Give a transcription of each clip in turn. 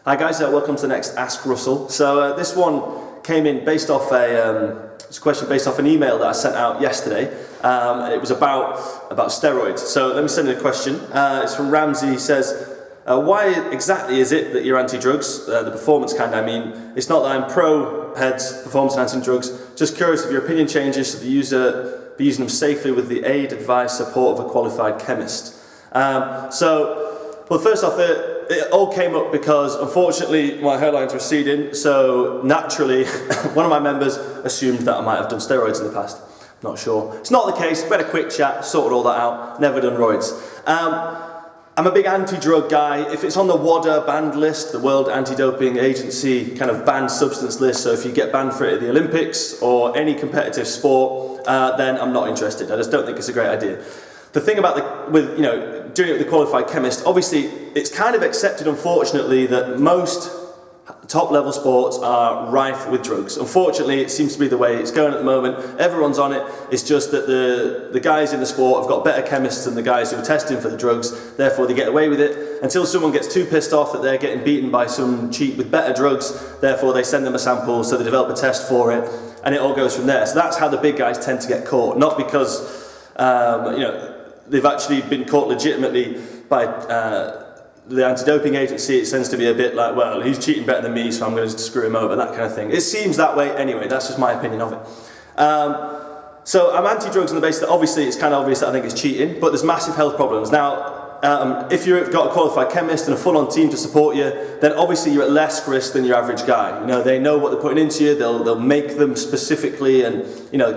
Hi guys, welcome to the next Ask Russell. So this one came in based off it's a question based off an email that I sent out yesterday. It was about steroids. So let me send in a question. It's from Ramsey. He says, why exactly is it that you're anti-drugs? The performance kind, I mean. It's not that I'm pro-heads, performance enhancing drugs. Just curious if your opinion changes to the user be using them safely with the aid, advice, support of a qualified chemist. Well, first off, it all came up because, unfortunately, my hairline's receding, so naturally, one of my members assumed that I might have done steroids in the past. Not sure. It's not the case. We had a quick chat, sorted all that out, never done roids. I'm a big anti-drug guy. If it's on the WADA banned list, the World Anti-Doping Agency kind of banned substance list, so if you get banned for it at the Olympics or any competitive sport, then I'm not interested. I just don't think it's a great idea. The thing about doing it with the qualified chemist, obviously it's kind of accepted, unfortunately, that most top-level sports are rife with drugs. Unfortunately, it seems to be the way it's going at the moment. Everyone's on it. It's just that the guys in the sport have got better chemists than the guys who are testing for the drugs, therefore they get away with it. Until someone gets too pissed off that they're getting beaten by some cheat with better drugs, therefore they send them a sample, so they develop a test for it, and it all goes from there. So that's how the big guys tend to get caught, not because they've actually been caught legitimately by the anti-doping agency. It tends to be a bit like, well, he's cheating better than me, so I'm going to screw him over, that kind of thing. It seems that way anyway, that's just my opinion of it. So I'm anti-drugs on the basis that obviously it's kind of obvious that I think it's cheating, but there's massive health problems. Now, if you've got a qualified chemist and a full-on team to support you, then obviously you're at less risk than your average guy. They know what they're putting into you, they'll make them specifically and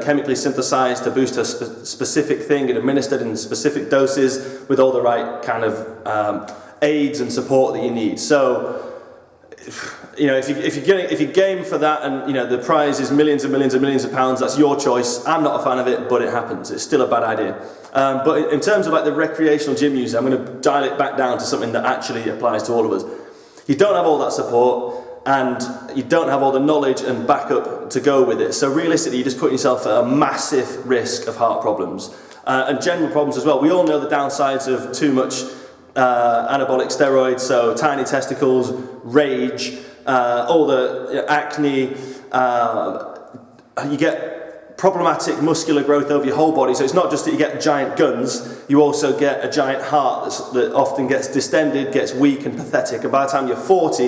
chemically synthesized to boost a specific thing and administered in specific doses with all the right kind of aids and support that you need. So, if you're game for that and the prize is millions and millions and millions of pounds, that's your choice. I'm not a fan of it, but it happens. It's still a bad idea. But in terms of the recreational gym user, I'm going to dial it back down to something that actually applies to all of us. You don't have all that support and you don't have all the knowledge and backup to go with it. So realistically, you're just putting yourself at a massive risk of heart problems and general problems as well. We all know the downsides of too much anabolic steroids, so tiny testicles, rage, all the acne, you get problematic muscular growth over your whole body. So it's not just that you get giant guns, you also get a giant heart that often gets distended, gets weak and pathetic, and by the time you're 40,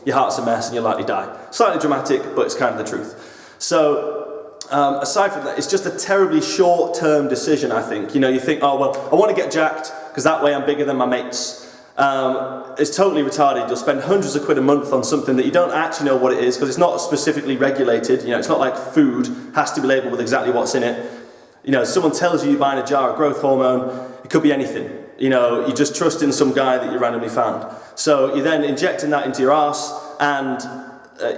your heart's a mess and you'll likely die. Slightly dramatic, but it's kind of the truth. So aside from that, it's just a terribly short-term decision, I think. You think, oh well, I want to get jacked because that way I'm bigger than my mates. It's totally retarded. You'll spend hundreds of quid a month on something that you don't actually know what it is because it's not specifically regulated. It's not like food has to be labelled with exactly what's in it. Someone tells you you're buying a jar of growth hormone, it could be anything. You just trust in some guy that you randomly found. So you're then injecting that into your arse and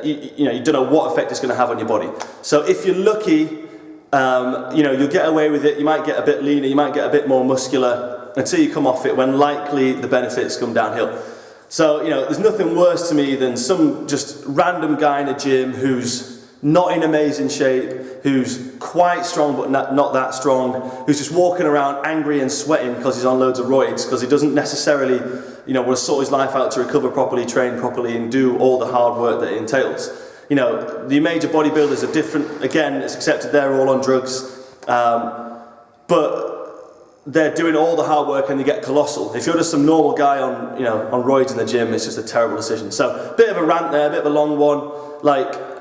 you don't know what effect it's going to have on your body. So if you're lucky, you'll get away with it. You might get a bit leaner, you might get a bit more muscular until you come off it, when likely the benefits come downhill. So, there's nothing worse to me than some just random guy in a gym who's not in amazing shape, who's quite strong but not that strong, who's just walking around angry and sweating because he's on loads of roids, because he doesn't necessarily, want to sort his life out to recover properly, train properly, and do all the hard work that it entails. The major bodybuilders are different. Again, it's accepted they're all on drugs, but they're doing all the hard work and they get colossal. If you're just some normal guy on roids in the gym, it's just a terrible decision. So, a bit of a rant there, a bit of a long one.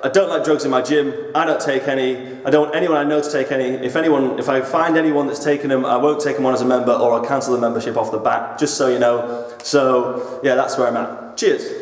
I don't like drugs in my gym. I don't take any. I don't want anyone I know to take any. If I find anyone that's taken them, I won't take them on as a member, or I'll cancel the membership off the bat, just so you know. So, yeah, that's where I'm at. Cheers.